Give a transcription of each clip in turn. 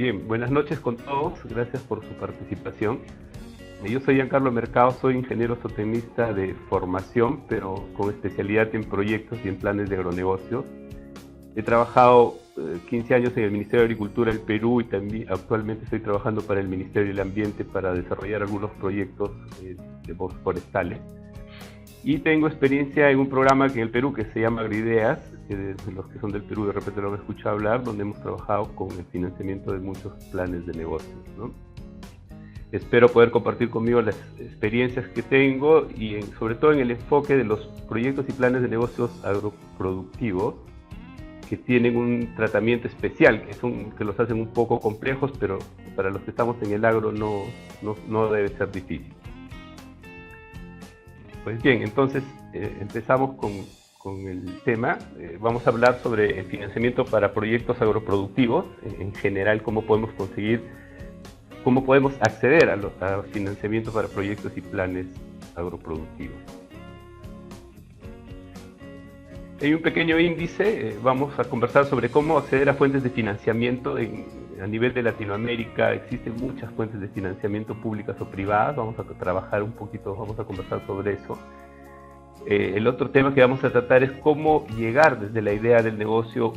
Bien, buenas noches con todos, gracias por su participación. Yo soy Giancarlo Mercado, soy ingeniero zootecnista de formación, pero con especialidad en proyectos y en planes de agronegocios. He trabajado 15 años en el Ministerio de Agricultura del Perú y también actualmente estoy trabajando para el Ministerio del Ambiente para desarrollar algunos proyectos de bosques forestales. Y tengo experiencia en un programa que en el Perú que se llama Agrideas, que los que son del Perú de repente lo han escuchado hablar, donde hemos trabajado con el financiamiento de muchos planes de negocios, ¿no? Espero poder compartir conmigo las experiencias que tengo y sobre todo en el enfoque de los proyectos y planes de negocios agroproductivos que tienen un tratamiento especial, que los hacen un poco complejos, pero para los que estamos en el agro no debe ser difícil. Pues bien, entonces empezamos con el tema. Vamos a hablar sobre el financiamiento para proyectos agroproductivos, en general cómo podemos acceder a financiamiento para proyectos y planes agroproductivos. Hay un pequeño índice, vamos a conversar sobre cómo acceder a fuentes de financiamiento a nivel de Latinoamérica. Existen muchas fuentes de financiamiento públicas o privadas, vamos a trabajar un poquito, vamos a conversar sobre eso. El otro tema que vamos a tratar es cómo llegar desde la idea del negocio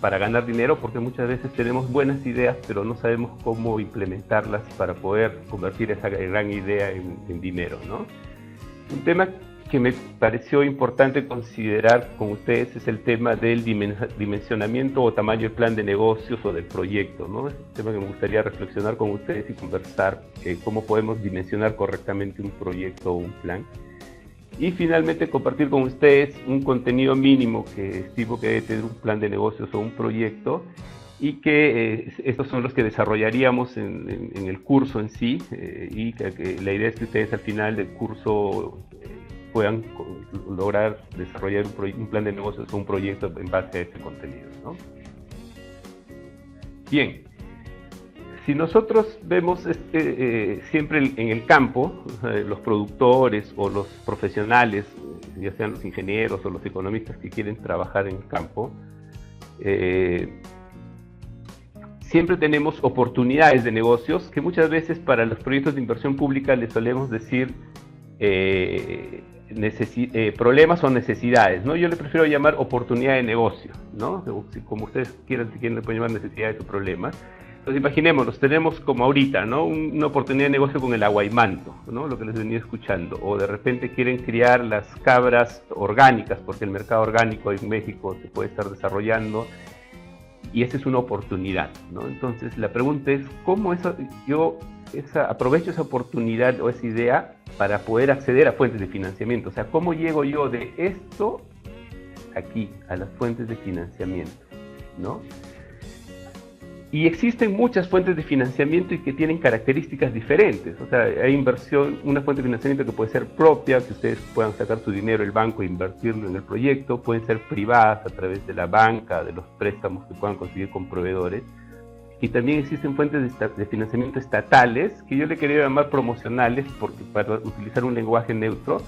para ganar dinero, porque muchas veces tenemos buenas ideas, pero no sabemos cómo implementarlas para poder convertir esa gran idea en dinero, ¿no? Un tema que me pareció importante considerar con ustedes es el tema del dimensionamiento o tamaño del plan de negocios o del proyecto, ¿no? Es un tema que me gustaría reflexionar con ustedes y conversar cómo podemos dimensionar correctamente un proyecto o un plan. Y finalmente compartir con ustedes un contenido mínimo que estimo que debe tener un plan de negocios o un proyecto y que estos son los que desarrollaríamos en el curso en sí y que la idea es que ustedes al final del curso puedan lograr desarrollar un plan de negocios o un proyecto en base a este contenido, ¿no? Bien, si nosotros vemos siempre en el campo, los productores o los profesionales, ya sean los ingenieros o los economistas que quieren trabajar en el campo, siempre tenemos oportunidades de negocios que muchas veces para los proyectos de inversión pública les solemos decir problemas o necesidades, ¿no? Yo le prefiero llamar oportunidad de negocio, ¿no? Como ustedes quieran, si quieren le pueden llamar necesidades o problemas. Entonces imaginémonos, tenemos como ahorita, ¿no? Una oportunidad de negocio con el aguaimanto, ¿no? Lo que les venía escuchando, o de repente quieren criar las cabras orgánicas, porque el mercado orgánico en México se puede estar desarrollando, y esa es una oportunidad, ¿no? Entonces la pregunta es, ¿cómo aprovecho esa oportunidad o esa idea para poder acceder a fuentes de financiamiento? O sea, ¿cómo llego yo de esto aquí a las fuentes de financiamiento, ¿no? Y existen muchas fuentes de financiamiento y que tienen características diferentes. O sea, hay una fuente de financiamiento que puede ser propia, que ustedes puedan sacar su dinero del banco e invertirlo en el proyecto. Pueden ser privadas a través de la banca, de los préstamos que puedan conseguir con proveedores. Y también existen fuentes de financiamiento estatales, que yo le quería llamar promocionales, porque para utilizar un lenguaje neutro,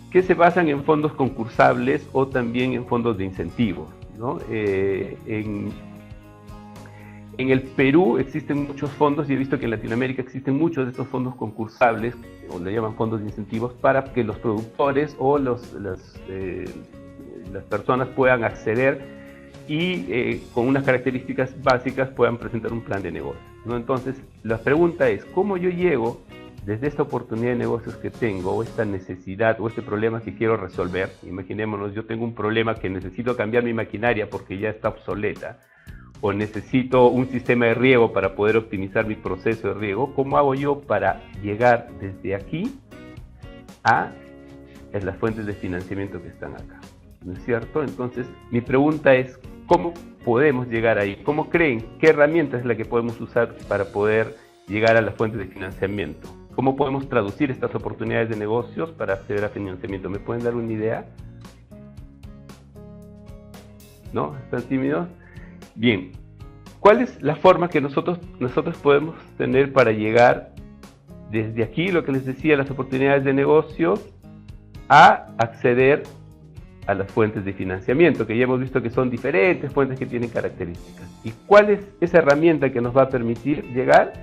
que se basan en fondos concursables o también en fondos de incentivos, ¿no? En el Perú existen muchos fondos y he visto que en Latinoamérica existen muchos de estos fondos concursables, o le llaman fondos de incentivos, para que los productores o las personas puedan acceder y con unas características básicas puedan presentar un plan de negocio, ¿no? Entonces, la pregunta es, ¿cómo yo llego desde esta oportunidad de negocios que tengo, o esta necesidad, o este problema que quiero resolver? Imaginémonos, yo tengo un problema que necesito cambiar mi maquinaria porque ya está obsoleta, o necesito un sistema de riego para poder optimizar mi proceso de riego. ¿Cómo hago yo para llegar desde aquí a las fuentes de financiamiento que están acá? ¿No es cierto? Entonces, mi pregunta es, ¿cómo podemos llegar ahí? ¿Cómo creen? ¿Qué herramienta es la que podemos usar para poder llegar a las fuentes de financiamiento? ¿Cómo podemos traducir estas oportunidades de negocios para acceder a financiamiento? ¿Me pueden dar una idea? ¿No? ¿Están tímidos? Bien, ¿cuál es la forma que nosotros podemos tener para llegar desde aquí, lo que les decía, las oportunidades de negocio, a acceder a las fuentes de financiamiento, que ya hemos visto que son diferentes fuentes que tienen características. ¿Y cuál es esa herramienta que nos va a permitir llegar?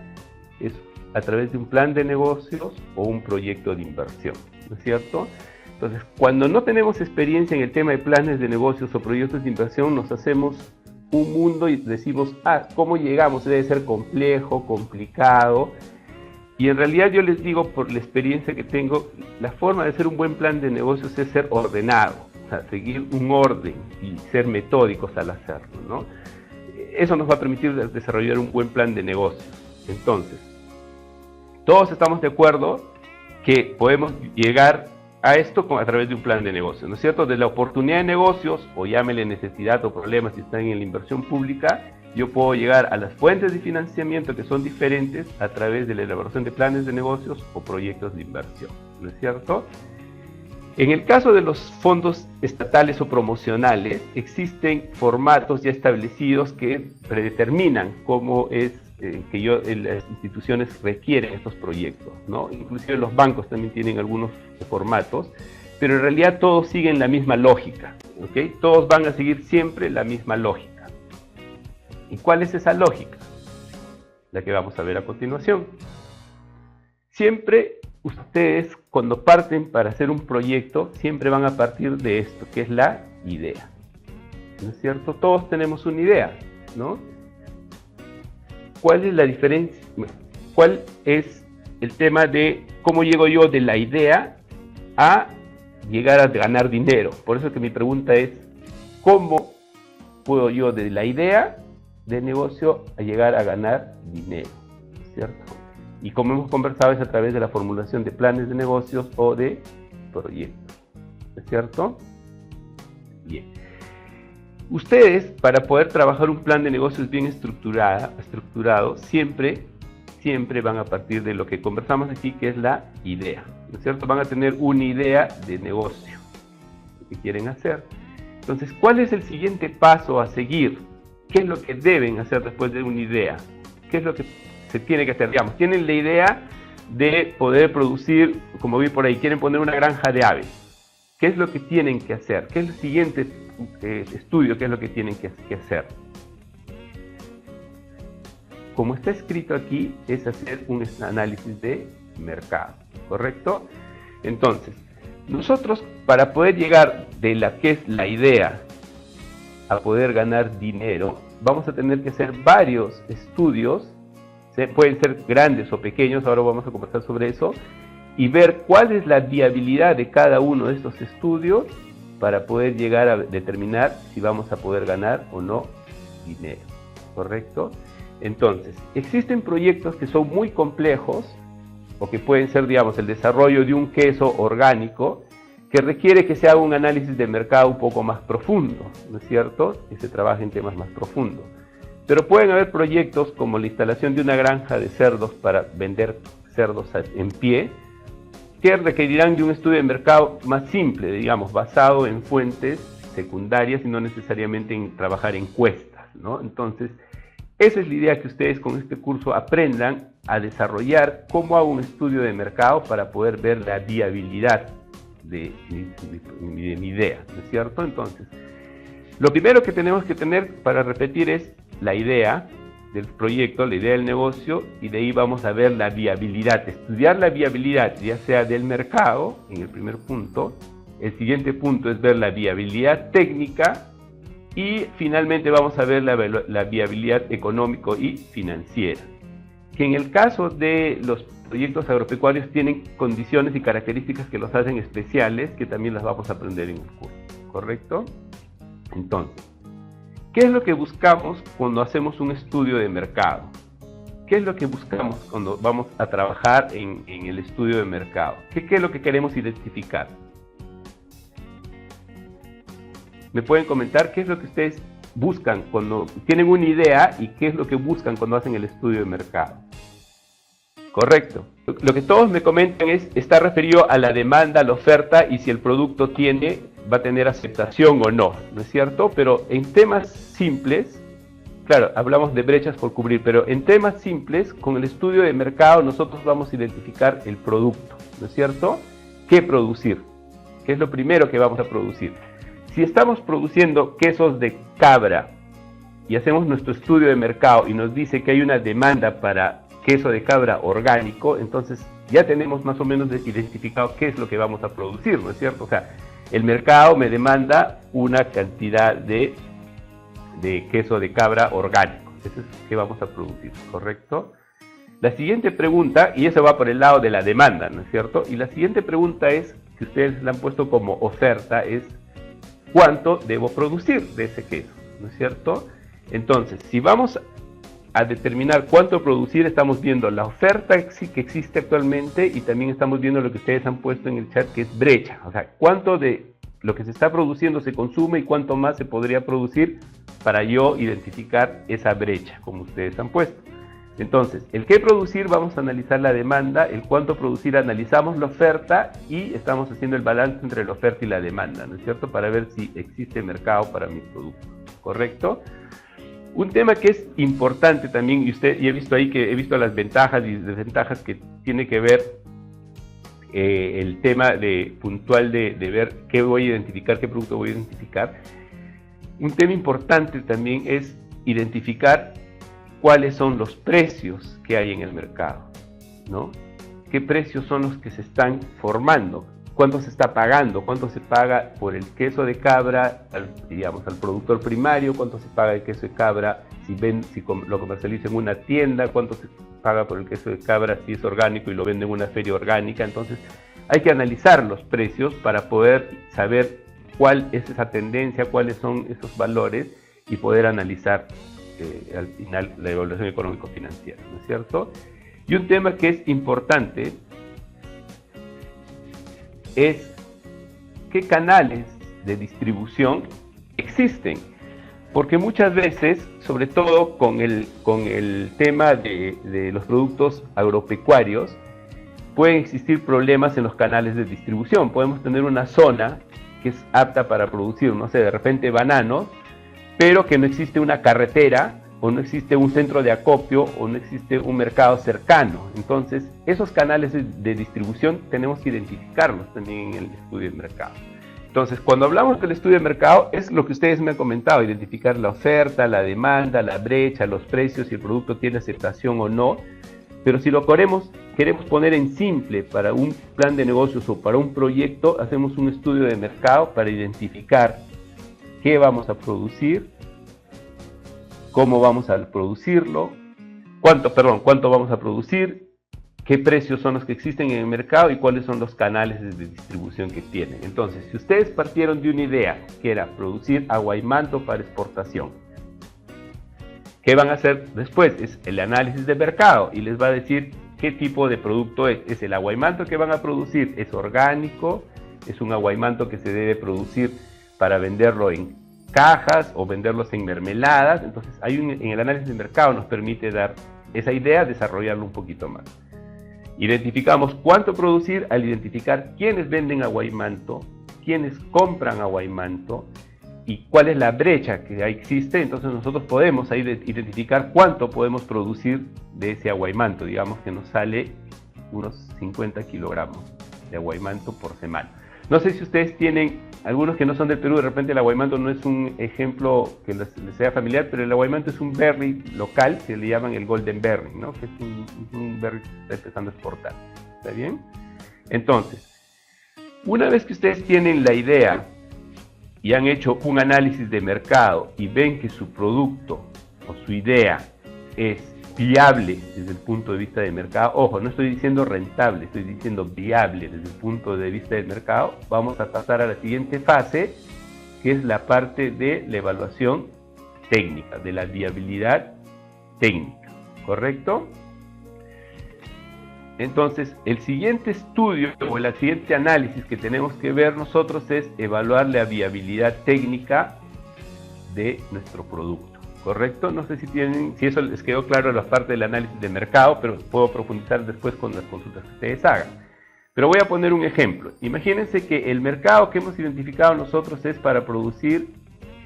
Es a través de un plan de negocios o un proyecto de inversión, ¿no es cierto? Entonces, cuando no tenemos experiencia en el tema de planes de negocios o proyectos de inversión, nos hacemos un mundo y decimos, ¿cómo llegamos? Debe ser complejo, complicado. Y en realidad yo les digo, por la experiencia que tengo, la forma de hacer un buen plan de negocios es ser ordenado, o sea, seguir un orden y ser metódicos al hacerlo, ¿no? Eso nos va a permitir desarrollar un buen plan de negocios. Entonces, todos estamos de acuerdo que podemos llegar a esto a través de un plan de negocios, ¿no es cierto? De la oportunidad de negocios, o llámele necesidad o problemas si están en la inversión pública, yo puedo llegar a las fuentes de financiamiento que son diferentes a través de la elaboración de planes de negocios o proyectos de inversión, ¿no es cierto? En el caso de los fondos estatales o promocionales, existen formatos ya establecidos que predeterminan cómo es que las instituciones requieren estos proyectos, ¿no? Inclusive los bancos también tienen algunos formatos, pero en realidad todos siguen la misma lógica, ¿ok? Todos van a seguir siempre la misma lógica. ¿Y cuál es esa lógica? La que vamos a ver a continuación. Siempre ustedes, cuando parten para hacer un proyecto, siempre van a partir de esto, que es la idea, ¿no es cierto? Todos tenemos una idea, ¿no? ¿Cuál es la diferencia? ¿Cuál es el tema de cómo llego yo de la idea a llegar a ganar dinero? Por eso que mi pregunta es, ¿cómo puedo yo de la idea de negocio a llegar a ganar dinero? ¿Cierto? Y como hemos conversado, es a través de la formulación de planes de negocios o de proyectos, ¿es cierto? Bien. Ustedes, para poder trabajar un plan de negocios bien estructurado, siempre van a partir de lo que conversamos aquí, que es la idea, ¿no es cierto? Van a tener una idea de negocio, lo que quieren hacer. Entonces, ¿cuál es el siguiente paso a seguir? ¿Qué es lo que deben hacer después de una idea? ¿Qué es lo que se tiene que hacer? Digamos, tienen la idea de poder producir, como vi por ahí, quieren poner una granja de aves. ¿Qué es lo que tienen que hacer? ¿Qué es el siguiente estudio? ¿Qué es lo que tienen que hacer? Como está escrito aquí, es hacer un análisis de mercado, ¿correcto? Entonces, nosotros, para poder llegar de la que es la idea a poder ganar dinero, vamos a tener que hacer varios estudios, pueden ser grandes o pequeños, ahora vamos a conversar sobre eso, y ver cuál es la viabilidad de cada uno de estos estudios para poder llegar a determinar si vamos a poder ganar o no dinero, ¿correcto? Entonces, existen proyectos que son muy complejos, o que pueden ser, digamos, el desarrollo de un queso orgánico, que requiere que se haga un análisis de mercado un poco más profundo, ¿no es cierto? Que se trabaje en temas más profundos. Pero pueden haber proyectos como la instalación de una granja de cerdos para vender cerdos en pie, que requerirán de un estudio de mercado más simple, digamos, basado en fuentes secundarias y no necesariamente en trabajar encuestas, ¿no? Entonces, esa es la idea, que ustedes con este curso aprendan a desarrollar cómo hago un estudio de mercado para poder ver la viabilidad de mi idea, ¿no es cierto? Entonces, lo primero que tenemos que tener para repetir es la idea del proyecto, la idea del negocio, y de ahí vamos a ver la viabilidad, estudiar la viabilidad, ya sea del mercado, en el primer punto. El siguiente punto es ver la viabilidad técnica, y finalmente vamos a ver la viabilidad económico y financiera, que en el caso de los proyectos agropecuarios tienen condiciones y características que los hacen especiales, que también las vamos a aprender en el curso, ¿correcto? Entonces, ¿qué es lo que buscamos cuando hacemos un estudio de mercado? ¿Qué es lo que buscamos cuando vamos a trabajar en el estudio de mercado? ¿Qué es lo que queremos identificar? ¿Me pueden comentar qué es lo que ustedes buscan cuando tienen una idea y qué es lo que buscan cuando hacen el estudio de mercado? Correcto. Lo que todos me comentan está referido a la demanda, a la oferta, y si el producto va a tener aceptación o no, ¿no es cierto? Pero en temas simples, claro, hablamos de brechas por cubrir, pero en temas simples, con el estudio de mercado nosotros vamos a identificar el producto, ¿no es cierto? ¿Qué producir? ¿Qué es lo primero que vamos a producir? Si estamos produciendo quesos de cabra y hacemos nuestro estudio de mercado y nos dice que hay una demanda para queso de cabra orgánico, entonces ya tenemos más o menos identificado qué es lo que vamos a producir, ¿no es cierto? O sea, el mercado me demanda una cantidad de queso de cabra orgánico. Eso es que vamos a producir, ¿correcto? La siguiente pregunta, y eso va por el lado de la demanda, ¿no es cierto? Y la siguiente pregunta es, que ustedes la han puesto como oferta, es ¿cuánto debo producir de ese queso? ¿No es cierto? Entonces, si vamos a determinar cuánto producir, estamos viendo la oferta que existe actualmente y también estamos viendo lo que ustedes han puesto en el chat, que es brecha. O sea, cuánto de lo que se está produciendo se consume y cuánto más se podría producir para yo identificar esa brecha, como ustedes han puesto. Entonces, el qué producir, vamos a analizar la demanda, el cuánto producir, analizamos la oferta y estamos haciendo el balance entre la oferta y la demanda, ¿no es cierto? Para ver si existe mercado para mis productos, ¿correcto? Un tema que es importante también, y he visto ahí que he visto las ventajas y desventajas que tiene que ver el tema puntual de ver qué voy a identificar, qué producto voy a identificar. Un tema importante también es identificar cuáles son los precios que hay en el mercado, ¿no? ¿Qué precios son los que se están formando? ¿Cuánto se está pagando? ¿Cuánto se paga por el queso de cabra, al productor primario? ¿Cuánto se paga el queso de cabra si lo comercializa en una tienda? ¿Cuánto se paga por el queso de cabra si es orgánico y lo vende en una feria orgánica? Entonces hay que analizar los precios para poder saber cuál es esa tendencia, cuáles son esos valores y poder analizar al final la evaluación económico-financiera, ¿no es cierto? Y un tema que es importante es qué canales de distribución existen, porque muchas veces, sobre todo con el tema de los productos agropecuarios, pueden existir problemas en los canales de distribución. Podemos tener una zona que es apta para producir, no sé, de repente bananos, pero que no existe una carretera, o no existe un centro de acopio, o no existe un mercado cercano. Entonces, esos canales de distribución tenemos que identificarlos también en el estudio de mercado. Entonces, cuando hablamos del estudio de mercado, es lo que ustedes me han comentado, identificar la oferta, la demanda, la brecha, los precios, si el producto tiene aceptación o no. Pero si lo queremos poner en simple para un plan de negocios o para un proyecto, hacemos un estudio de mercado para identificar qué vamos a producir, cómo vamos a producirlo, cuánto vamos a producir, qué precios son los que existen en el mercado y cuáles son los canales de distribución que tienen. Entonces, si ustedes partieron de una idea que era producir aguaimanto para exportación, ¿qué van a hacer después? Es el análisis de mercado y les va a decir qué tipo de producto es. ¿Es el aguaimanto que van a producir? ¿Es orgánico? ¿Es un aguaimanto que se debe producir para venderlo en cajas o venderlos en mermeladas? Entonces, en el análisis de mercado nos permite dar esa idea, desarrollarlo un poquito más. Identificamos cuánto producir al identificar quiénes venden aguaimanto, quiénes compran aguaimanto y cuál es la brecha que existe. Entonces nosotros podemos ahí identificar cuánto podemos producir de ese aguaimanto. Digamos que nos sale unos 50 kilogramos de aguaimanto por semana. No sé si ustedes tienen, algunos que no son del Perú, de repente el aguaimanto no es un ejemplo que les sea familiar, pero el aguaimanto es un berry local, que le llaman el golden berry, ¿no? Que es un berry que se está empezando a exportar. ¿Está bien? Entonces, una vez que ustedes tienen la idea y han hecho un análisis de mercado y ven que su producto o su idea es viable desde el punto de vista del mercado, ojo, no estoy diciendo rentable, estoy diciendo viable desde el punto de vista del mercado, vamos a pasar a la siguiente fase, que es la parte de la evaluación técnica, de la viabilidad técnica, ¿correcto? Entonces, el siguiente estudio o el siguiente análisis que tenemos que ver nosotros es evaluar la viabilidad técnica de nuestro producto, ¿correcto? No sé si eso les quedó claro en la parte del análisis de mercado, pero puedo profundizar después con las consultas que ustedes hagan. Pero voy a poner un ejemplo. Imagínense que el mercado que hemos identificado nosotros es para producir,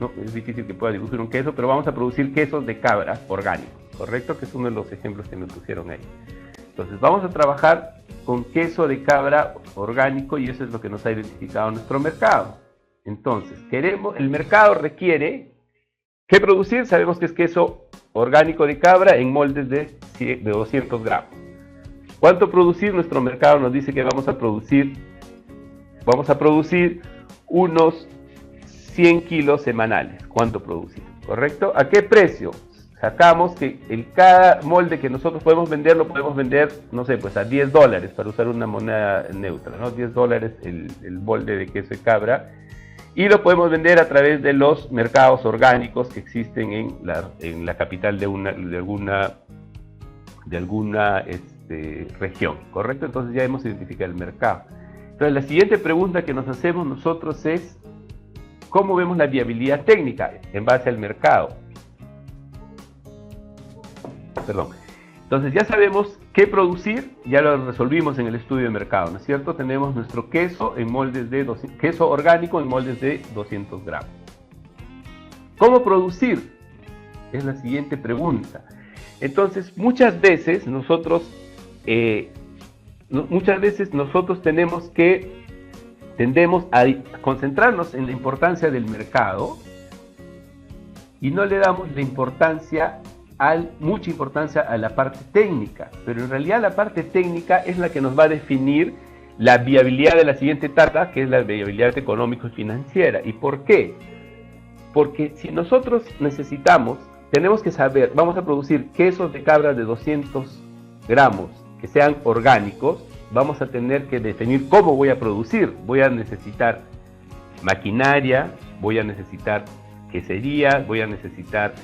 no, es difícil que pueda dibujar un queso, pero vamos a producir quesos de cabra orgánicos, ¿correcto? Que es uno de los ejemplos que me pusieron ahí. Entonces vamos a trabajar con queso de cabra orgánico y eso es lo que nos ha identificado nuestro mercado. Entonces, el mercado requiere, ¿qué producir? Sabemos que es queso orgánico de cabra en moldes de 200 gramos. ¿Cuánto producir? Nuestro mercado nos dice que vamos a producir unos 100 kilos semanales. ¿Cuánto producir? ¿Correcto? ¿A qué precio? Sacamos que cada molde que nosotros podemos vender, lo podemos vender, no sé, pues a $10, para usar una moneda neutra, ¿no? $10 el molde de queso de cabra. Y lo podemos vender a través de los mercados orgánicos que existen en la capital de alguna región, ¿correcto? Entonces ya hemos identificado el mercado. Entonces la siguiente pregunta que nos hacemos nosotros es, ¿cómo vemos la viabilidad técnica en base al mercado? Perdón. Entonces ya sabemos qué producir, ya lo resolvimos en el estudio de mercado, ¿no es cierto? Tenemos nuestro queso en moldes de queso orgánico en moldes de 200 gramos. ¿Cómo producir? Es la siguiente pregunta. Entonces, muchas veces nosotros tendemos a concentrarnos en la importancia del mercado y no le damos mucha importancia a la parte técnica, pero en realidad la parte técnica es la que nos va a definir la viabilidad de la siguiente etapa, que es la viabilidad económico y financiera. ¿Y por qué? Porque si nosotros tenemos que saber, vamos a producir quesos de cabra de 200 gramos que sean orgánicos, vamos a tener que definir cómo voy a producir. Voy a necesitar maquinaria, voy a necesitar queserías, voy a necesitar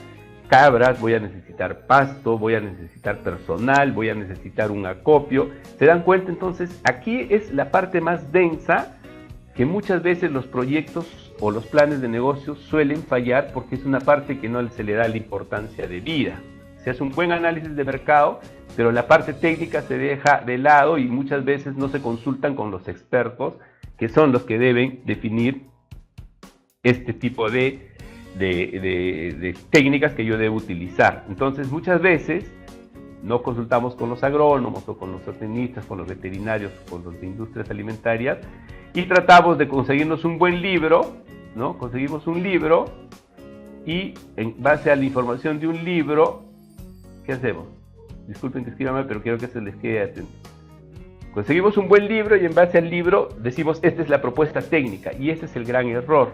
cabras, voy a necesitar pasto, voy a necesitar personal, voy a necesitar un acopio. ¿Se dan cuenta? Entonces, aquí es la parte más densa que muchas veces los proyectos o los planes de negocios suelen fallar porque es una parte que no se le da la importancia de vida. Se hace un buen análisis de mercado, pero la parte técnica se deja de lado y muchas veces no se consultan con los expertos, que son los que deben definir este tipo de técnicas que yo debo utilizar. Entonces muchas veces no consultamos con los agrónomos o con los zootecnistas, con los veterinarios, con los de industrias alimentarias y tratamos de conseguirnos un buen libro, ¿no? Conseguimos un libro y en base a la información de un libro, ¿qué hacemos? Disculpen que escriba mal, pero quiero que se les quede atento. Conseguimos un buen libro y en base al libro decimos, esta es la propuesta técnica, y ese es el gran error,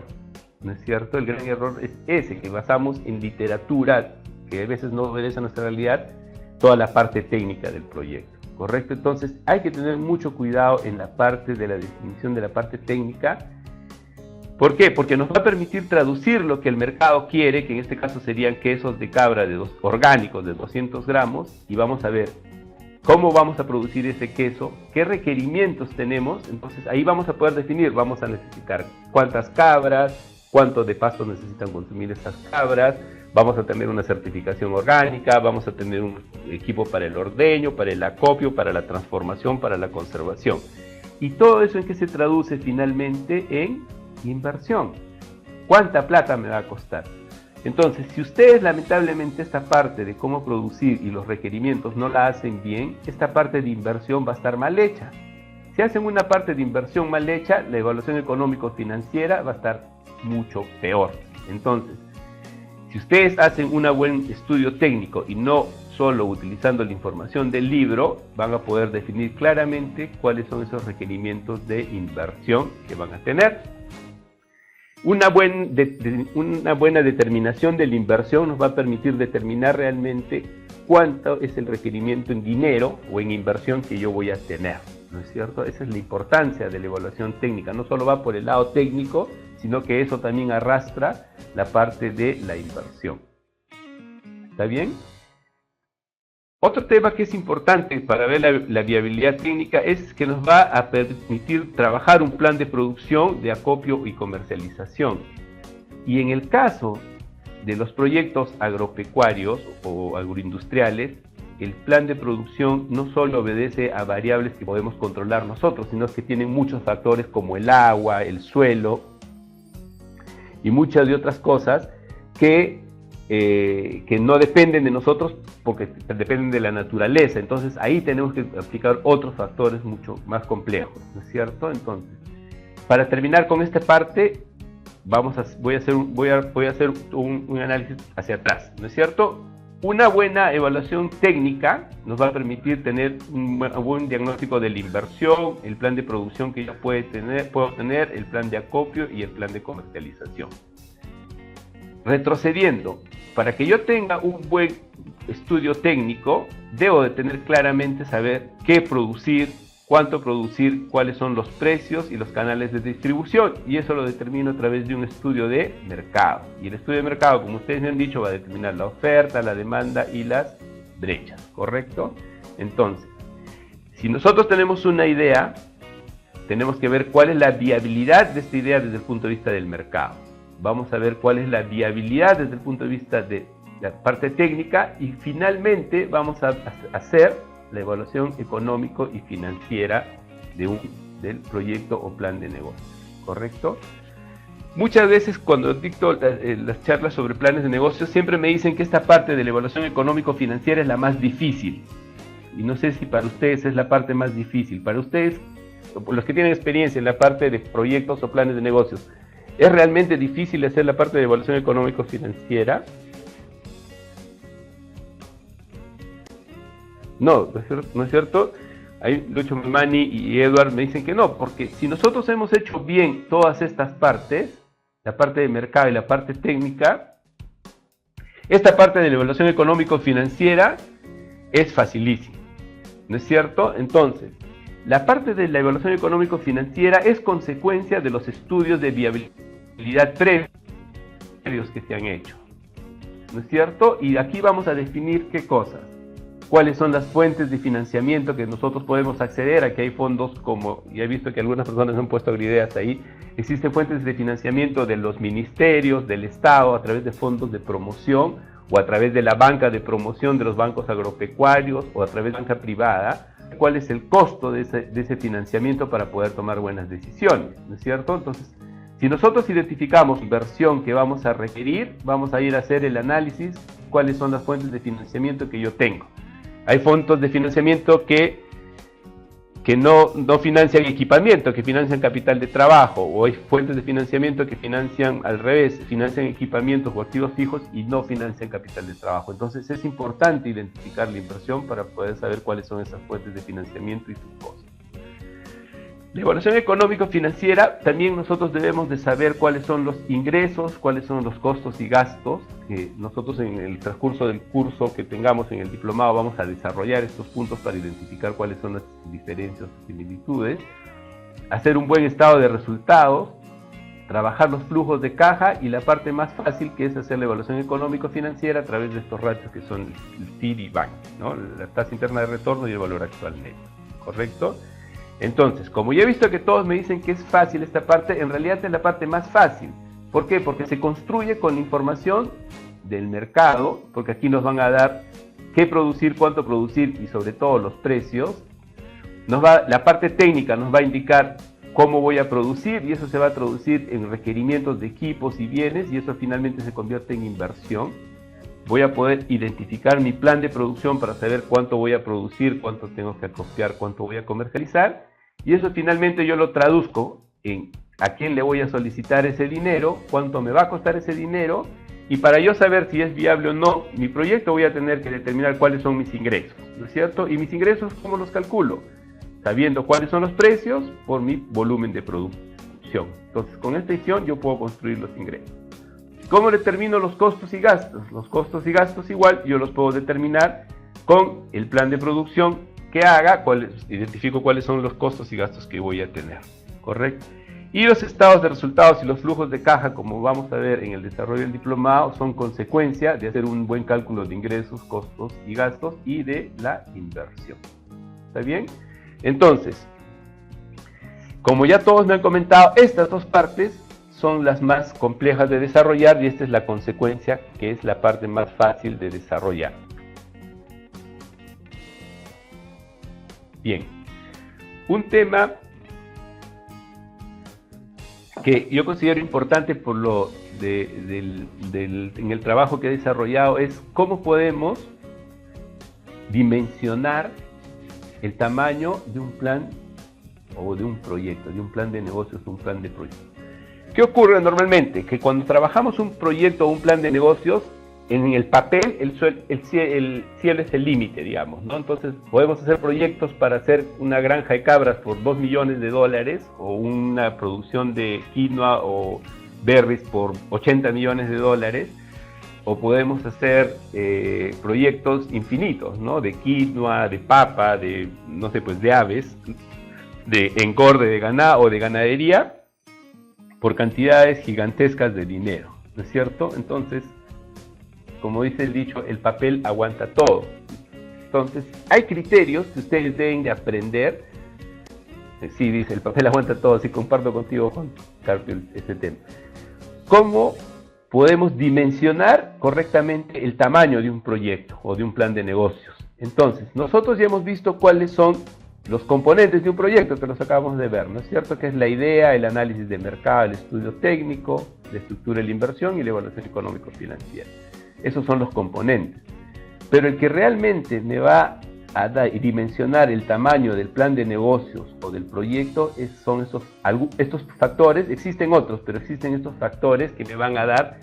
¿no es cierto? El gran error es ese, que basamos en literatura, que a veces no obedece a nuestra realidad, toda la parte técnica del proyecto, ¿correcto? Entonces hay que tener mucho cuidado en la parte de la definición de la parte técnica. ¿Por qué? Porque nos va a permitir traducir lo que el mercado quiere, que en este caso serían quesos de cabra orgánicos de 200 gramos, y vamos a ver cómo vamos a producir ese queso, qué requerimientos tenemos. Entonces ahí vamos a poder definir, vamos a necesitar cuántas cabras, cuánto de pasto necesitan consumir estas cabras, vamos a tener una certificación orgánica, vamos a tener un equipo para el ordeño, para el acopio, para la transformación, para la conservación. Y todo eso, ¿en qué se traduce finalmente? En inversión. ¿Cuánta plata me va a costar? Entonces, si ustedes lamentablemente esta parte de cómo producir y los requerimientos no la hacen bien, esta parte de inversión va a estar mal hecha. Si hacen una parte de inversión mal hecha, la evaluación económico-financiera va a estar mucho peor. Entonces, si ustedes hacen un buen estudio técnico y no solo utilizando la información del libro, van a poder definir claramente cuáles son esos requerimientos de inversión que van a tener. Una buena determinación de la inversión nos va a permitir determinar realmente cuánto es el requerimiento en dinero o en inversión que yo voy a tener, ¿no es cierto? Esa es la importancia de la evaluación técnica. No solo va por el lado técnico, sino que eso también arrastra la parte de la inversión. ¿Está bien? Otro tema que es importante para ver la viabilidad técnica es que nos va a permitir trabajar un plan de producción, de acopio y comercialización. Y en el caso de los proyectos agropecuarios o agroindustriales, el plan de producción no solo obedece a variables que podemos controlar nosotros, sino que tienen muchos factores como el agua, el suelo y muchas de otras cosas que no dependen de nosotros porque dependen de la naturaleza. Entonces ahí tenemos que aplicar otros factores mucho más complejos, ¿no es cierto? Entonces, para terminar con esta parte, voy a hacer un análisis hacia atrás, ¿no es cierto? Una buena evaluación técnica nos va a permitir tener un buen diagnóstico de la inversión, el plan de producción que yo puedo tener, el plan de acopio y el plan de comercialización. Retrocediendo, para que yo tenga un buen estudio técnico, debo de tener claramente saber qué producir, cuánto producir, cuáles son los precios y los canales de distribución, y eso lo determino a través de un estudio de mercado. Y el estudio de mercado, como ustedes me han dicho, va a determinar la oferta, la demanda y las brechas, ¿correcto? Entonces, si nosotros tenemos una idea, tenemos que ver cuál es la viabilidad de esta idea desde el punto de vista del mercado. Vamos a ver cuál es la viabilidad desde el punto de vista de la parte técnica, y finalmente vamos a hacer la evaluación económico y financiera del proyecto o plan de negocio, ¿correcto? Muchas veces cuando dicto las charlas sobre planes de negocio, siempre me dicen que esta parte de la evaluación económico-financiera es la más difícil. Y no sé si para ustedes es la parte más difícil. Para ustedes, los que tienen experiencia en la parte de proyectos o planes de negocios, ¿es realmente difícil hacer la parte de evaluación económico-financiera? No, ¿no es cierto? Ahí Lucho Mamani y Edward me dicen que no, porque si nosotros hemos hecho bien todas estas partes, la parte de mercado y la parte técnica, esta parte de la evaluación económico-financiera es facilísima, ¿no es cierto? Entonces, la parte de la evaluación económico-financiera es consecuencia de los estudios de viabilidad previos que se han hecho, ¿no es cierto? Y aquí vamos a definir qué cosas. Cuáles son las fuentes de financiamiento que nosotros podemos acceder. Aquí hay fondos como, y he visto que algunas personas han puesto ideas ahí, existen fuentes de financiamiento de los ministerios, del Estado, a través de fondos de promoción, o a través de la banca de promoción de los bancos agropecuarios, o a través de banca privada. ¿Cuál es el costo de ese financiamiento para poder tomar buenas decisiones? ¿No es cierto? Entonces, si nosotros identificamos la inversión que vamos a requerir, vamos a ir a hacer el análisis, cuáles son las fuentes de financiamiento que yo tengo. Hay fondos de financiamiento que no financian equipamiento, que financian capital de trabajo, o hay fuentes de financiamiento que financian al revés, financian equipamientos o activos fijos y no financian capital de trabajo. Entonces es importante identificar la inversión para poder saber cuáles son esas fuentes de financiamiento y sus costos. La evaluación económico-financiera, también nosotros debemos de saber cuáles son los ingresos, cuáles son los costos y gastos, que nosotros en el transcurso del curso que tengamos en el diplomado vamos a desarrollar estos puntos para identificar cuáles son las diferencias o similitudes, hacer un buen estado de resultados, trabajar los flujos de caja y la parte más fácil que es hacer la evaluación económico-financiera a través de estos ratios que son el TIR y BANC, ¿no? La tasa interna de retorno y el valor actual neto, ¿correcto? Entonces, como ya he visto que todos me dicen que es fácil esta parte, en realidad es la parte más fácil. ¿Por qué? Porque se construye con información del mercado, porque aquí nos van a dar qué producir, cuánto producir y sobre todo los precios. La parte técnica nos va a indicar cómo voy a producir y eso se va a traducir en requerimientos de equipos y bienes y eso finalmente se convierte en inversión. Voy a poder identificar mi plan de producción para saber cuánto voy a producir, cuánto tengo que acopiar, cuánto voy a comercializar. Y eso finalmente yo lo traduzco en a quién le voy a solicitar ese dinero, cuánto me va a costar ese dinero. Y para yo saber si es viable o no mi proyecto voy a tener que determinar cuáles son mis ingresos, ¿no es cierto? Y mis ingresos, ¿cómo los calculo? Sabiendo cuáles son los precios por mi volumen de producción. Entonces, con esta decisión yo puedo construir los ingresos. ¿Cómo determino los costos y gastos? Los costos y gastos igual yo los puedo determinar con el plan de producción que haga, identifico cuáles son los costos y gastos que voy a tener, ¿correcto? Y los estados de resultados y los flujos de caja, como vamos a ver en el desarrollo del diplomado, son consecuencia de hacer un buen cálculo de ingresos, costos y gastos y de la inversión. ¿Está bien? Entonces, como ya todos me han comentado, estas dos partes son las más complejas de desarrollar y esta es la consecuencia que es la parte más fácil de desarrollar. Bien, un tema que yo considero importante por en el trabajo que he desarrollado es cómo podemos dimensionar el tamaño de un plan o de un proyecto, de un plan de negocios, un plan de proyecto. ¿Qué ocurre normalmente? Que cuando trabajamos un proyecto o un plan de negocios, en el papel el cielo es el límite, digamos, ¿no? Entonces podemos hacer proyectos para hacer una granja de cabras por $2 millones o una producción de quinoa o berries por $80 millones, o podemos hacer proyectos infinitos, ¿no? De quinoa, de papa, de, no sé, pues de aves, de engorde de ganado o de ganadería, por cantidades gigantescas de dinero, ¿no es cierto? Entonces, como dice el dicho, el papel aguanta todo. Entonces, hay criterios que ustedes deben de aprender. Sí, dice, el papel aguanta todo, sí, comparto contigo, Juan Carpio, este tema. ¿Cómo podemos dimensionar correctamente el tamaño de un proyecto o de un plan de negocios? Entonces, nosotros ya hemos visto cuáles son los componentes de un proyecto, que los acabamos de ver, ¿no es cierto? Que es la idea, el análisis de mercado, el estudio técnico, la estructura de la inversión y la evaluación económico-financiera. Esos son los componentes. Pero el que realmente me va a dimensionar el tamaño del plan de negocios o del proyecto son estos factores. Existen otros, pero existen estos factores que me van a dar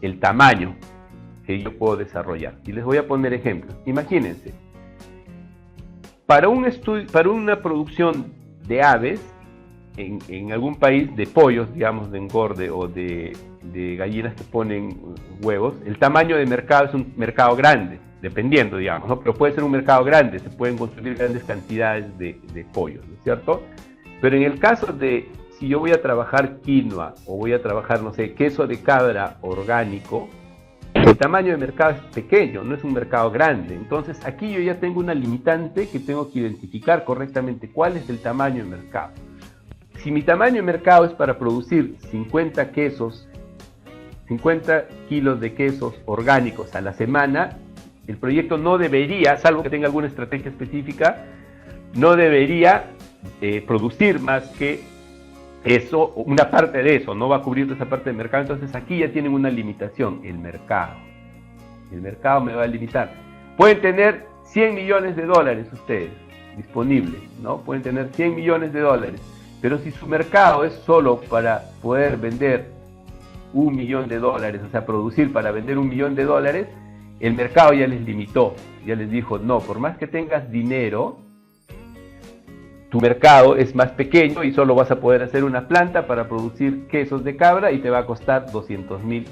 el tamaño que yo puedo desarrollar. Y les voy a poner ejemplos. Imagínense, para una producción de aves en algún país, de pollos, digamos, de engorde o de gallinas que ponen huevos, el tamaño de mercado es un mercado grande, dependiendo, digamos, ¿no? Pero puede ser un mercado grande, se pueden consumir grandes cantidades de pollos, ¿no es cierto? Pero en el caso de, si yo voy a trabajar quinoa o voy a trabajar, no sé, queso de cabra orgánico, el tamaño de mercado es pequeño, no es un mercado grande. Entonces aquí yo ya tengo una limitante que tengo que identificar correctamente cuál es el tamaño de mercado. Si mi tamaño de mercado es para producir 50 kilos de quesos orgánicos a la semana, el proyecto no debería, salvo que tenga alguna estrategia específica, no debería producir más que eso, una parte de eso, no va a cubrir toda esa parte del mercado. Entonces aquí ya tienen una limitación, el mercado. El mercado me va a limitar. Pueden tener $100 millones ustedes disponibles, ¿no? Pueden tener $100 millones, pero si su mercado es solo para poder vender $1 millón, o sea, producir para vender $1 millón, el mercado ya les limitó, ya les dijo, no, por más que tengas dinero, tu mercado es más pequeño y solo vas a poder hacer una planta para producir quesos de cabra y te va a costar $200.000.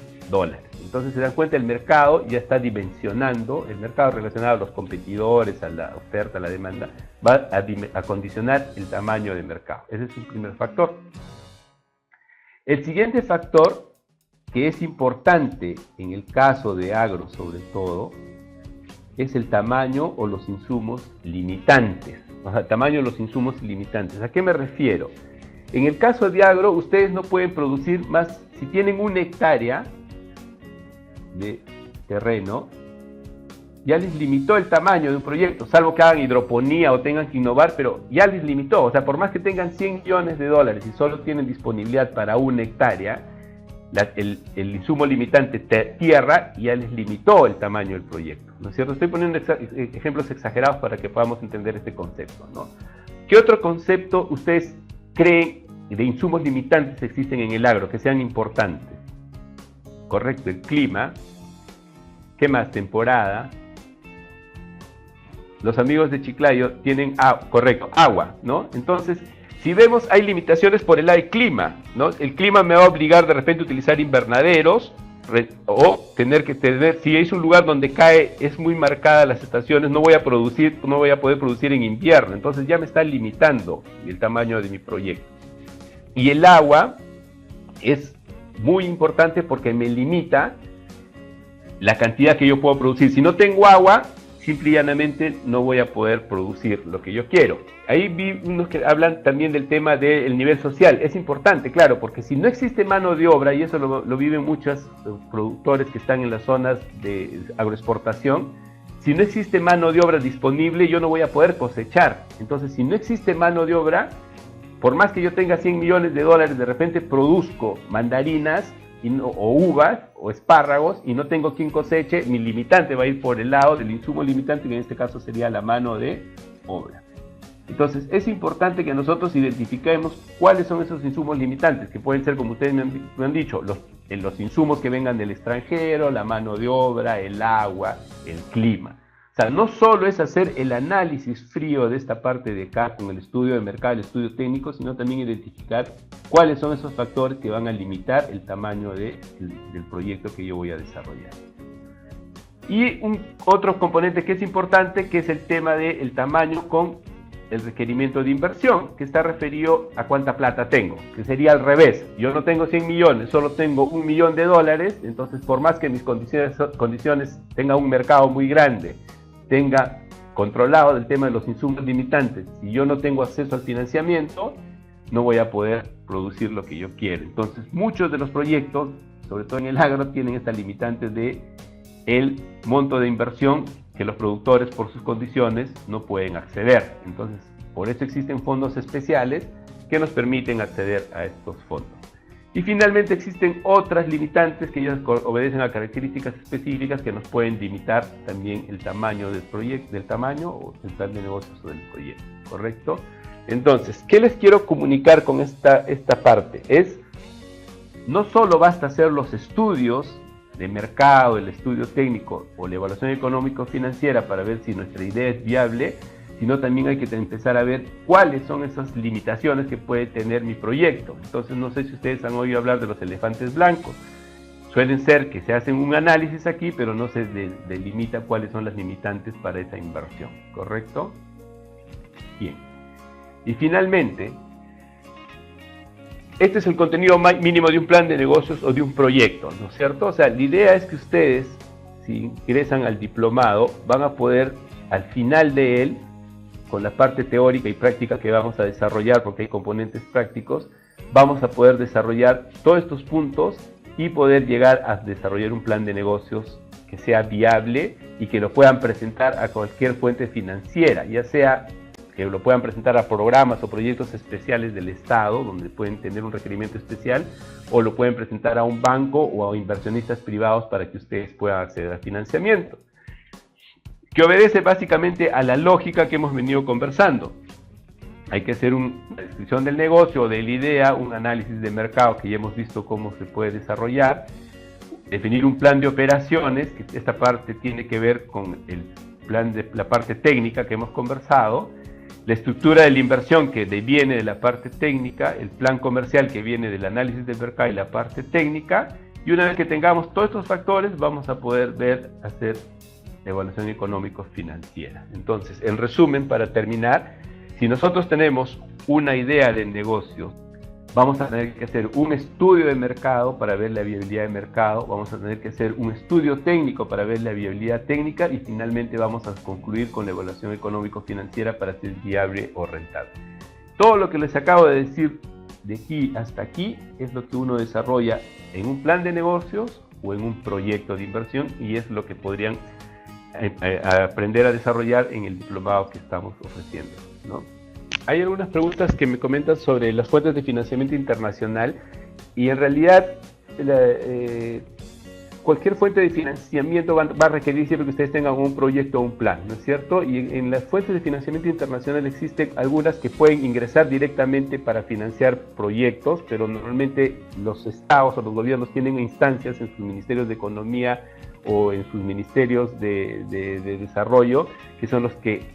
Entonces se dan cuenta, el mercado ya está dimensionando, el mercado relacionado a los competidores, a la oferta, a la demanda, va a condicionar el tamaño del mercado. Ese es un primer factor. El siguiente factor, que es importante en el caso de agro sobre todo, es el tamaño o los insumos limitantes. O sea, tamaño de los insumos limitantes. ¿A qué me refiero? En el caso de agro, ustedes no pueden producir más, si tienen 1 hectárea de terreno, ya les limitó el tamaño de un proyecto, salvo que hagan hidroponía o tengan que innovar, pero ya les limitó. O sea, por más que tengan $100 millones y solo tienen disponibilidad para 1 hectárea, el insumo limitante tierra ya les limitó el tamaño del proyecto, ¿no es cierto? Estoy poniendo ejemplos exagerados para que podamos entender este concepto, ¿no? ¿Qué otro concepto ustedes creen de insumos limitantes existen en el agro que sean importantes? Correcto, el clima. ¿Qué más? Temporada. Los amigos de Chiclayo tienen, correcto, agua, ¿no? Entonces, si vemos, hay limitaciones por el lado del clima, ¿no? El clima me va a obligar de repente a utilizar invernaderos o si es un lugar donde es muy marcada las estaciones, no voy a poder producir en invierno. Entonces ya me está limitando el tamaño de mi proyecto. Y el agua es muy importante porque me limita la cantidad que yo puedo producir. Si no tengo agua, simple y llanamente no voy a poder producir lo que yo quiero. Ahí vi unos que hablan también del tema del nivel social. Es importante, claro, porque si no existe mano de obra, y eso lo viven muchos productores que están en las zonas de agroexportación, si no existe mano de obra disponible, yo no voy a poder cosechar. Entonces, si no existe mano de obra, por más que yo tenga $100 millones, de repente produzco mandarinas o uvas o espárragos y no tengo quien coseche, mi limitante va a ir por el lado del insumo limitante, que en este caso sería la mano de obra. Entonces, es importante que nosotros identifiquemos cuáles son esos insumos limitantes, que pueden ser, como ustedes me han dicho, los insumos que vengan del extranjero, la mano de obra, el agua, el clima. O sea, no solo es hacer el análisis frío de esta parte de acá, con el estudio de mercado, el estudio técnico, sino también identificar cuáles son esos factores que van a limitar el tamaño del proyecto que yo voy a desarrollar. Y otro componente que es importante, que es el tema del tamaño con el requerimiento de inversión, que está referido a cuánta plata tengo, que sería al revés. Yo no tengo 100 millones, solo tengo $1 millón, entonces por más que mis condiciones tenga un mercado muy grande, tenga controlado el tema de los insumos limitantes, si yo no tengo acceso al financiamiento, no voy a poder producir lo que yo quiero. Entonces muchos de los proyectos, sobre todo en el agro, tienen esta limitante de el monto de inversión que los productores por sus condiciones no pueden acceder. Entonces, por eso existen fondos especiales que nos permiten acceder a estos fondos. Y finalmente existen otras limitantes que ya obedecen a características específicas que nos pueden limitar también el tamaño del proyecto, del tamaño o del plan de negocios o del proyecto, ¿correcto? Entonces, ¿qué les quiero comunicar con esta parte? No solo basta hacer los estudios de mercado, el estudio técnico o la evaluación económico-financiera para ver si nuestra idea es viable, sino también hay que empezar a ver cuáles son esas limitaciones que puede tener mi proyecto. Entonces, no sé si ustedes han oído hablar de los elefantes blancos. Suelen ser que se hacen un análisis aquí, pero no se delimita cuáles son las limitantes para esa inversión, ¿correcto? Bien. Y finalmente, este es el contenido mínimo de un plan de negocios o de un proyecto, ¿no es cierto? O sea, la idea es que ustedes, si ingresan al diplomado, van a poder, al final de él, con la parte teórica y práctica que vamos a desarrollar, porque hay componentes prácticos, vamos a poder desarrollar todos estos puntos y poder llegar a desarrollar un plan de negocios que sea viable y que lo puedan presentar a cualquier fuente financiera, ya sea que lo puedan presentar a programas o proyectos especiales del Estado, donde pueden tener un requerimiento especial, o lo pueden presentar a un banco o a inversionistas privados para que ustedes puedan acceder al financiamiento, que obedece básicamente a la lógica que hemos venido conversando. Hay que hacer una descripción del negocio o de la idea, un análisis de mercado que ya hemos visto cómo se puede desarrollar, definir un plan de operaciones, que esta parte tiene que ver con el plan de la parte técnica que hemos conversado, la estructura de la inversión que viene de la parte técnica, el plan comercial que viene del análisis del mercado y la parte técnica, y una vez que tengamos todos estos factores vamos a poder hacer evaluación económico-financiera. Entonces, en resumen, para terminar, si nosotros tenemos una idea de negocio, vamos a tener que hacer un estudio de mercado para ver la viabilidad de mercado, vamos a tener que hacer un estudio técnico para ver la viabilidad técnica y finalmente vamos a concluir con la evaluación económico-financiera para ser viable o rentable. Todo lo que les acabo de decir de aquí hasta aquí es lo que uno desarrolla en un plan de negocios o en un proyecto de inversión y es lo que podrían aprender a desarrollar en el diplomado que estamos ofreciendo, ¿no? Hay algunas preguntas que me comentan sobre las fuentes de financiamiento internacional y en realidad cualquier fuente de financiamiento va a requerir siempre que ustedes tengan un proyecto o un plan, ¿no es cierto? Y en las fuentes de financiamiento internacional existen algunas que pueden ingresar directamente para financiar proyectos, pero normalmente los estados o los gobiernos tienen instancias en sus ministerios de economía o en sus ministerios de desarrollo, que son los que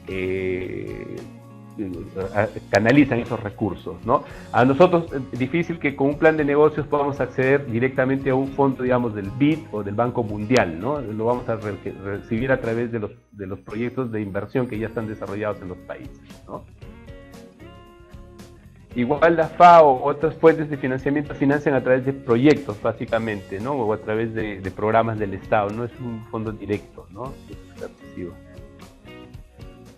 canalizan esos recursos, ¿no? A nosotros es difícil que con un plan de negocios podamos acceder directamente a un fondo, digamos, del BID o del Banco Mundial, ¿no? Lo vamos a recibir a través de los proyectos de inversión que ya están desarrollados en los países, ¿no? Igual la FAO o otras fuentes de financiamiento financian a través de proyectos, básicamente, ¿no? O a través de programas del Estado, no es un fondo directo, ¿no?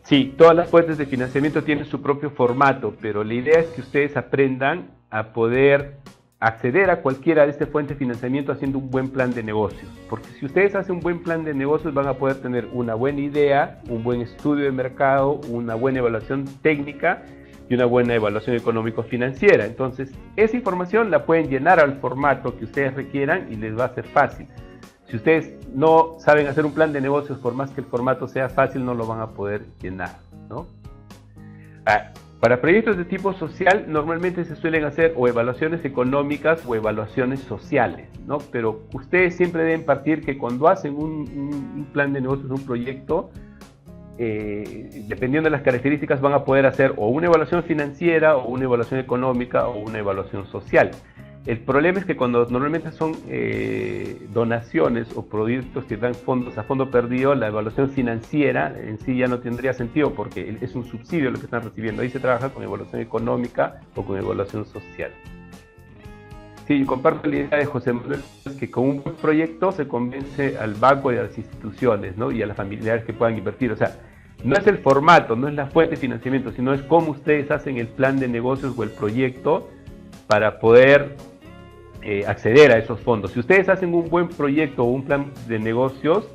Sí, todas las fuentes de financiamiento tienen su propio formato, pero la idea es que ustedes aprendan a poder acceder a cualquiera de estas fuentes de financiamiento haciendo un buen plan de negocios. Porque si ustedes hacen un buen plan de negocios van a poder tener una buena idea, un buen estudio de mercado, una buena evaluación técnica y una buena evaluación económico-financiera. Entonces, esa información la pueden llenar al formato que ustedes requieran y les va a ser fácil. Si ustedes no saben hacer un plan de negocios, por más que el formato sea fácil, no lo van a poder llenar, ¿no? Para proyectos de tipo social normalmente se suelen hacer o evaluaciones económicas o evaluaciones sociales, ¿no? Pero ustedes siempre deben partir que cuando hacen un plan de negocios, un proyecto, dependiendo de las características van a poder hacer o una evaluación financiera o una evaluación económica o una evaluación social. El problema es que cuando normalmente son donaciones o proyectos que dan fondos a fondo perdido, la evaluación financiera en sí ya no tendría sentido porque es un subsidio lo que están recibiendo. Ahí se trabaja con evaluación económica o con evaluación social. Sí, comparto la idea de José Manuel, que con un buen proyecto se convence al banco y a las instituciones, ¿no? Y a las familiares que puedan invertir. O sea, no es el formato, no es la fuente de financiamiento, sino es cómo ustedes hacen el plan de negocios o el proyecto para poder acceder a esos fondos. Si ustedes hacen un buen proyecto o un plan de negocios,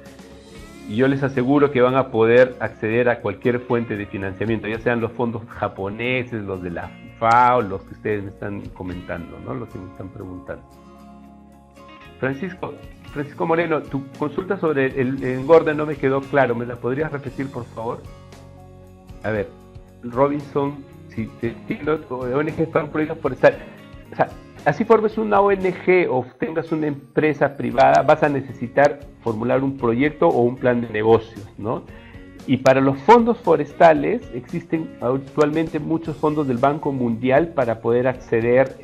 yo les aseguro que van a poder acceder a cualquier fuente de financiamiento, ya sean los fondos japoneses, los de la FAO, los que ustedes me están comentando, ¿no? Los que me están preguntando. Francisco Moreno, tu consulta sobre el engorde no me quedó claro, ¿me la podrías repetir, por favor? A ver, Robinson, si te entiendo, ONG para un proyecto forestal. O sea, así formes una ONG o tengas una empresa privada, vas a necesitar formular un proyecto o un plan de negocios, ¿no? Y para los fondos forestales existen actualmente muchos fondos del Banco Mundial para poder acceder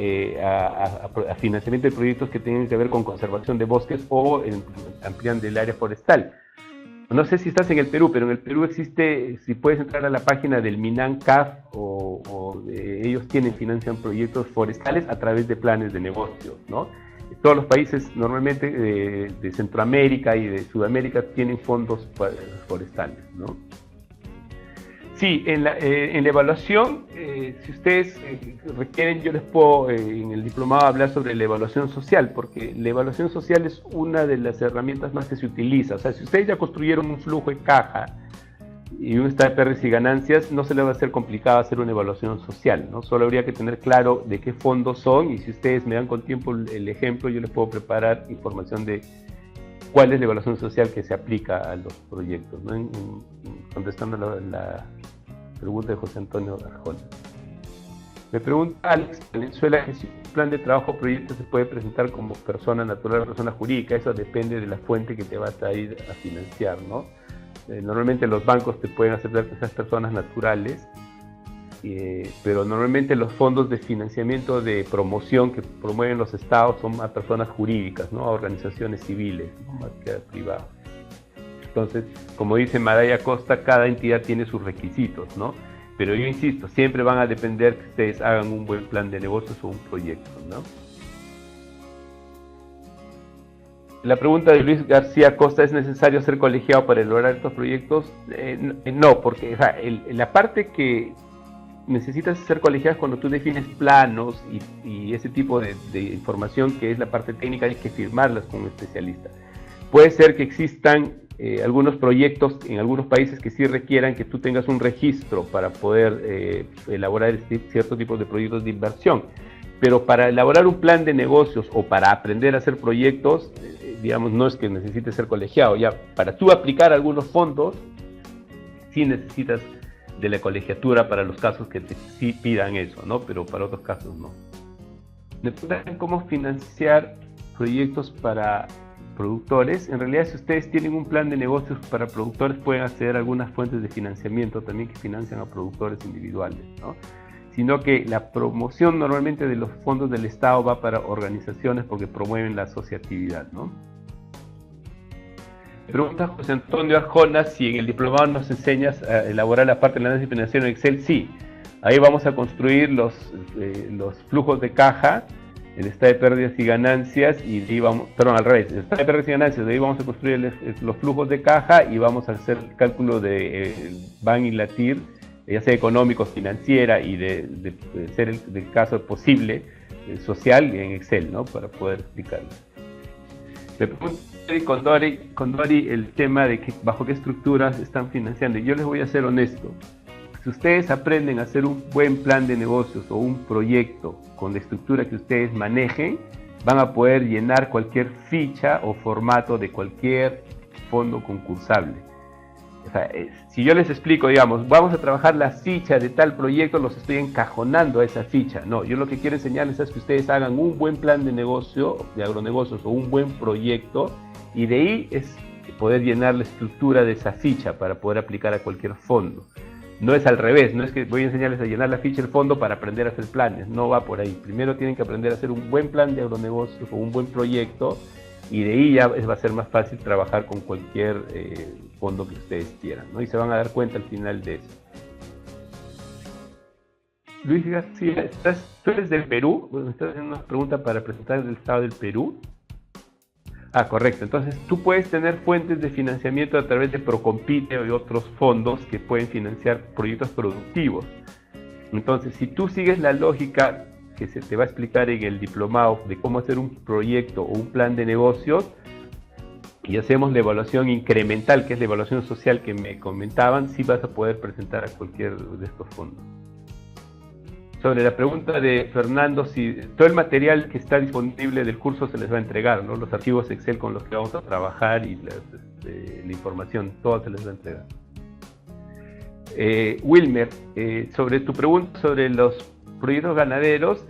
a financiamiento de proyectos que tengan que ver con conservación de bosques o ampliando el área forestal. No sé si estás en el Perú, pero en el Perú existe, si puedes entrar a la página del MINANCAF ellos financian proyectos forestales a través de planes de negocios, ¿no? Todos los países normalmente de Centroamérica y de Sudamérica tienen fondos forestales, ¿no? Sí, en la evaluación, si ustedes requieren, yo les puedo en el diplomado hablar sobre la evaluación social, porque la evaluación social es una de las herramientas más que se utiliza. O sea, si ustedes ya construyeron un flujo de caja y un estado de pérdidas y ganancias, no se les va a hacer complicado hacer una evaluación social, ¿no? Solo habría que tener claro de qué fondos son, y si ustedes me dan con tiempo el ejemplo, yo les puedo preparar información de cuál es la evaluación social que se aplica a los proyectos, ¿no? Contestando la pregunta de José Antonio Arjona. Me pregunta Alex Valenzuela que si un plan de trabajo o proyecto se puede presentar como persona natural o persona jurídica. Eso depende de la fuente que te vas a ir a financiar, ¿no? Normalmente los bancos te pueden aceptar que seas personas naturales, pero normalmente los fondos de financiamiento de promoción que promueven los estados son a personas jurídicas, ¿no? A organizaciones civiles, ¿no? Más que a privados. Entonces, como dice Maraya Costa, cada entidad tiene sus requisitos, ¿no? Pero yo insisto, siempre van a depender que ustedes hagan un buen plan de negocios o un proyecto, ¿no? La pregunta de Luis García Costa: ¿es necesario ser colegiado para elaborar estos proyectos? No, porque la parte que necesitas ser colegiado es cuando tú defines planos y ese tipo de información, que es la parte técnica, hay que firmarlas con un especialista. Puede ser que existan algunos proyectos en algunos países que sí requieran que tú tengas un registro para poder elaborar ciertos tipos de proyectos de inversión. Pero para elaborar un plan de negocios o para aprender a hacer proyectos, digamos, no es que necesites ser colegiado. Ya para tú aplicar algunos fondos, sí necesitas de la colegiatura para los casos que sí pidan eso, ¿no? Pero para otros casos no. Me preguntan cómo financiar proyectos para productores. En realidad, si ustedes tienen un plan de negocios para productores, pueden acceder a algunas fuentes de financiamiento también que financian a productores individuales, ¿no? Sino que la promoción normalmente de los fondos del Estado va para organizaciones porque promueven la asociatividad, ¿no? Me pregunta José Antonio Arjona si en el diplomado nos enseñas a elaborar la parte del análisis financiero en Excel. Sí, ahí vamos a construir los flujos de caja, el estado de pérdidas y ganancias, y de ahí vamos, perdón, al revés, el estado de pérdidas y ganancias, de ahí vamos a construir los flujos de caja y vamos a hacer el cálculo de BAN y la TIR, ya sea económico, financiera y de ser el caso posible social en Excel, ¿no? Para poder explicarlo. Me pregunta Condori el tema de bajo qué estructuras están financiando. Y yo les voy a ser honesto. Si ustedes aprenden a hacer un buen plan de negocios o un proyecto con la estructura que ustedes manejen, van a poder llenar cualquier ficha o formato de cualquier fondo concursable. O sea, si yo les explico, digamos, vamos a trabajar la ficha de tal proyecto, los estoy encajonando a esa ficha. No, yo lo que quiero enseñarles es que ustedes hagan un buen plan de negocio, de agronegocios, o un buen proyecto, y de ahí es poder llenar la estructura de esa ficha para poder aplicar a cualquier fondo. No es al revés, no es que voy a enseñarles a llenar la ficha del fondo para aprender a hacer planes, no va por ahí. Primero tienen que aprender a hacer un buen plan de agronegocios o un buen proyecto, y de ahí ya va a ser más fácil trabajar con cualquier fondo que ustedes quieran, ¿no? Y se van a dar cuenta al final de eso. Luis García, ¿tú eres del Perú? Bueno, me estás haciendo una pregunta para presentar el estado del Perú. Ah, correcto. Entonces, tú puedes tener fuentes de financiamiento a través de Procompite y otros fondos que pueden financiar proyectos productivos. Entonces, si tú sigues la lógica que se te va a explicar en el diplomado de cómo hacer un proyecto o un plan de negocios, y hacemos la evaluación incremental, que es la evaluación social que me comentaban, sí vas a poder presentar a cualquier de estos fondos. Sobre la pregunta de Fernando, si todo el material que está disponible del curso se les va a entregar, ¿no? Los archivos Excel con los que vamos a trabajar y la información, todo se les va a entregar. Wilmer, sobre tu pregunta sobre los proyectos ganaderos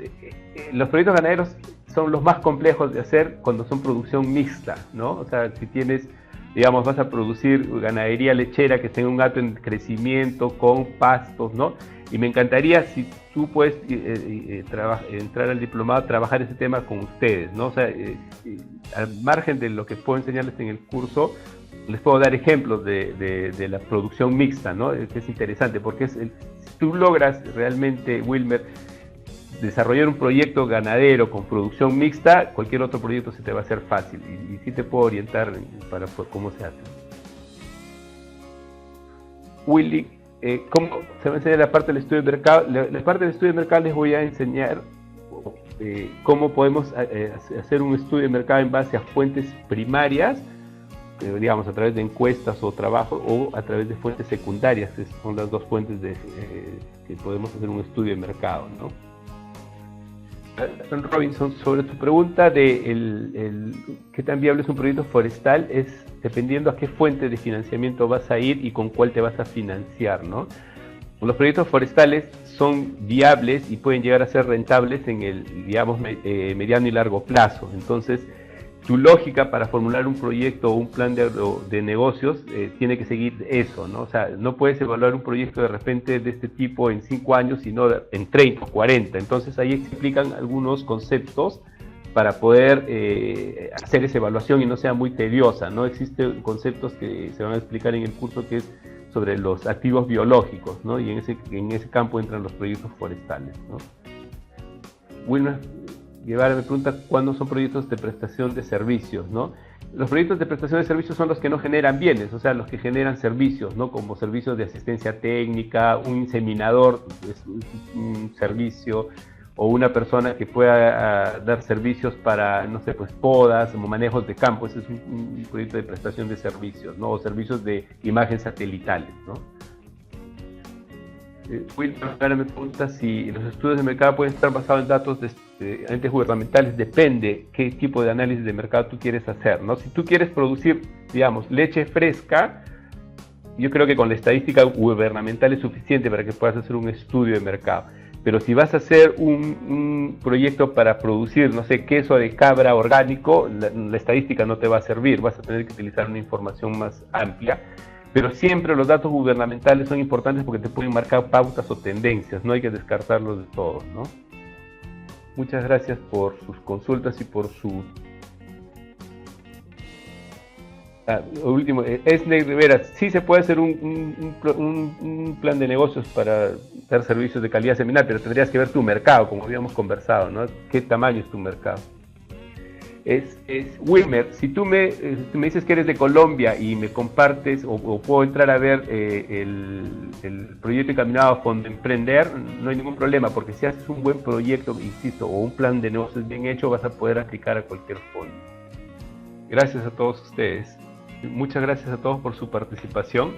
son los más complejos de hacer cuando son producción mixta, ¿no? O sea, si tienes, digamos, vas a producir ganadería lechera que tenga un alto en crecimiento con pastos, ¿no? Y me encantaría si tú puedes entrar al diplomado, trabajar ese tema con ustedes, ¿no? O sea, al margen de lo que puedo enseñarles en el curso, les puedo dar ejemplos de la producción mixta, ¿no? Que es interesante, porque si tú logras realmente, Wilmer, desarrollar un proyecto ganadero con producción mixta, cualquier otro proyecto se te va a hacer fácil, y sí te puedo orientar para cómo se hace. Willy, ¿cómo se va a enseñar la parte del estudio de mercado? La parte del estudio de mercado les voy a enseñar cómo podemos hacer un estudio de mercado en base a fuentes primarias, digamos a través de encuestas o trabajo, o a través de fuentes secundarias, que son las dos fuentes que podemos hacer un estudio de mercado, ¿no? Robinson, sobre tu pregunta de qué tan viable es un proyecto forestal, es dependiendo a qué fuente de financiamiento vas a ir y con cuál te vas a financiar, ¿no? Los proyectos forestales son viables y pueden llegar a ser rentables en el, digamos, mediano y largo plazo. Entonces, tu lógica para formular un proyecto o un plan de negocios tiene que seguir eso, ¿no? O sea, no puedes evaluar un proyecto de repente de este tipo en 5 años, sino en 30 o 40. Entonces ahí explican algunos conceptos para poder hacer esa evaluación y no sea muy tediosa, ¿no? Existen conceptos que se van a explicar en el curso que es sobre los activos biológicos, ¿no? Y en ese campo entran los proyectos forestales, ¿no? Wilmer Guevara me pregunta cuándo son proyectos de prestación de servicios, ¿no? Los proyectos de prestación de servicios son los que no generan bienes, o sea, los que generan servicios, ¿no? Como servicios de asistencia técnica, un inseminador es un servicio, o una persona que pueda dar servicios para, no sé, pues podas, manejos de campo. Ese es un proyecto de prestación de servicios, ¿no? O servicios de imagen satelitales, ¿no? Will me pregunta si los estudios de mercado pueden estar basados en datos de entes gubernamentales. Depende qué tipo de análisis de mercado tú quieres hacer, ¿no? Si tú quieres producir, digamos, leche fresca, yo creo que con la estadística gubernamental es suficiente para que puedas hacer un estudio de mercado. Pero si vas a hacer un proyecto para producir, no sé, queso de cabra orgánico, la estadística no te va a servir, vas a tener que utilizar una información más amplia. Pero siempre los datos gubernamentales son importantes porque te pueden marcar pautas o tendencias, no hay que descartarlos de todo, ¿no? Muchas gracias por sus consultas y por su... último, Esney Rivera, sí se puede hacer un plan de negocios para dar servicios de calidad seminal, pero tendrías que ver tu mercado, como habíamos conversado, ¿no? ¿Qué tamaño es tu mercado? Wilmer, si tú me dices que eres de Colombia y me compartes o puedo entrar a ver el proyecto encaminado a Fondo Emprender, no hay ningún problema, porque si haces un buen proyecto, insisto, o un plan de negocios bien hecho, vas a poder aplicar a cualquier fondo. Gracias a todos ustedes. Muchas gracias a todos por su participación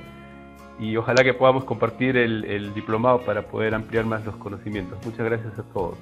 y ojalá que podamos compartir el diplomado para poder ampliar más los conocimientos. Muchas gracias a todos.